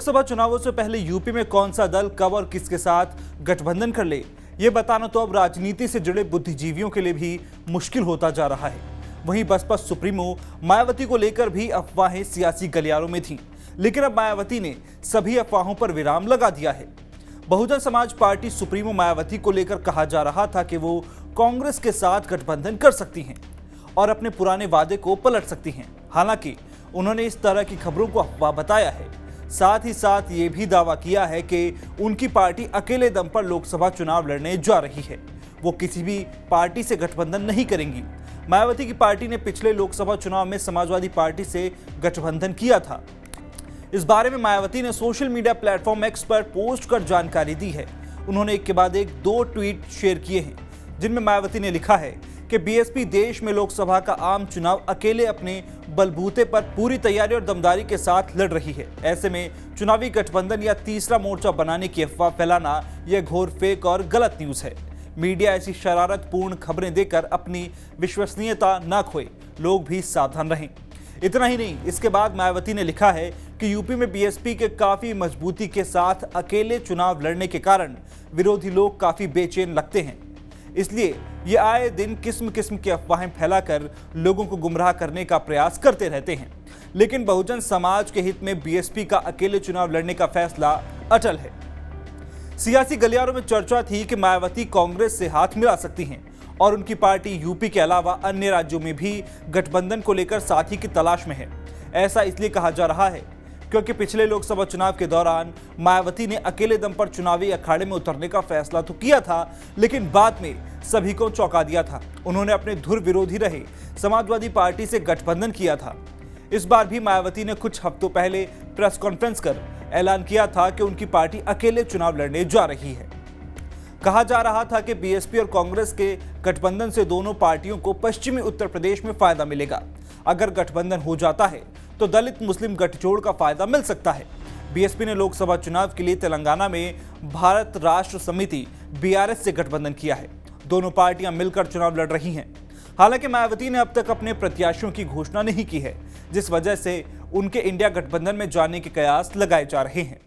लोकसभा चुनावों से पहले यूपी में कौन सा दल कब और किसके साथ गठबंधन कर ले, ये बताना तो अब राजनीति से जुड़े बुद्धिजीवियों के लिए भी मुश्किल होता जा रहा है। वहीं बसपा सुप्रीमो मायावती को लेकर भी अफवाहें सियासी गलियारों में थीं, लेकिन अब मायावती ने सभी अफवाहों पर विराम लगा दिया है। बहुजन समाज पार्टी सुप्रीमो मायावती को लेकर कहा जा रहा था कि वो कांग्रेस के साथ गठबंधन कर सकती हैं और अपने पुराने वादे को पलट सकती हैं। हालांकि उन्होंने इस तरह की खबरों को अफवाह बताया है। साथ ही साथ ये भी दावा किया है कि उनकी पार्टी अकेले दम पर लोकसभा चुनाव लड़ने जा रही है। वो किसी भी पार्टी से गठबंधन नहीं करेंगी। मायावती की पार्टी ने पिछले लोकसभा चुनाव में समाजवादी पार्टी से गठबंधन किया था। इस बारे में मायावती ने सोशल मीडिया प्लेटफॉर्म एक्स पर पोस्ट कर जानकारी दी है। उन्होंने एक के बाद एक 2 ट्वीट शेयर किए हैं, जिनमें मायावती ने लिखा है कि बीएसपी देश में लोकसभा का आम चुनाव अकेले अपने बलबूते पर पूरी तैयारी और दमदारी के साथ लड़ रही है। ऐसे में चुनावी गठबंधन या तीसरा मोर्चा बनाने की अफवाह फैलाना यह घोर फेक और गलत न्यूज है। मीडिया ऐसी शरारतपूर्ण खबरें देकर अपनी विश्वसनीयता न खोए, लोग भी सावधान रहें। इतना ही नहीं, इसके बाद मायावती ने लिखा है कि यूपी में बीएसपी के काफी मजबूती के साथ अकेले चुनाव लड़ने के कारण विरोधी लोग काफी बेचैन लगते हैं। इसलिए ये आए दिन किस्म किस्म की अफवाहें फैलाकर लोगों को गुमराह करने का प्रयास करते रहते हैं। लेकिन बहुजन समाज के हित में बीएसपी का अकेले चुनाव लड़ने का फैसला अटल है। सियासी गलियारों में चर्चा थी कि मायावती कांग्रेस से हाथ मिला सकती हैं और उनकी पार्टी यूपी के अलावा अन्य राज्यों में भी गठबंधन को लेकर साथी की तलाश में है। ऐसा इसलिए कहा जा रहा है क्योंकि पिछले लोकसभा चुनाव के दौरान मायावती ने अकेले दम पर चुनावी अखाड़े में उतरने का फैसला तो किया था, लेकिन बाद में सभी को चौंका दिया था। उन्होंने अपने धुर विरोधी रहे समाजवादी पार्टी से गठबंधन किया था। इस बार भी मायावती ने कुछ हफ्तों पहले प्रेस कॉन्फ्रेंस कर ऐलान किया था कि उनकी पार्टी अकेले चुनाव लड़ने जा रही है। कहा जा रहा था कि बीएसपी और कांग्रेस के गठबंधन से दोनों पार्टियों को पश्चिमी उत्तर प्रदेश में फायदा मिलेगा। अगर गठबंधन हो जाता है तो दलित मुस्लिम गठजोड़ का फायदा मिल सकता है। बीएसपी ने लोकसभा चुनाव के लिए तेलंगाना में भारत राष्ट्र समिति बीआरएस से गठबंधन किया है। दोनों पार्टियां मिलकर चुनाव लड़ रही हैं। हालांकि मायावती ने अब तक अपने प्रत्याशियों की घोषणा नहीं की है, जिस वजह से उनके इंडिया गठबंधन में जाने के कयास लगाए जा रहे हैं।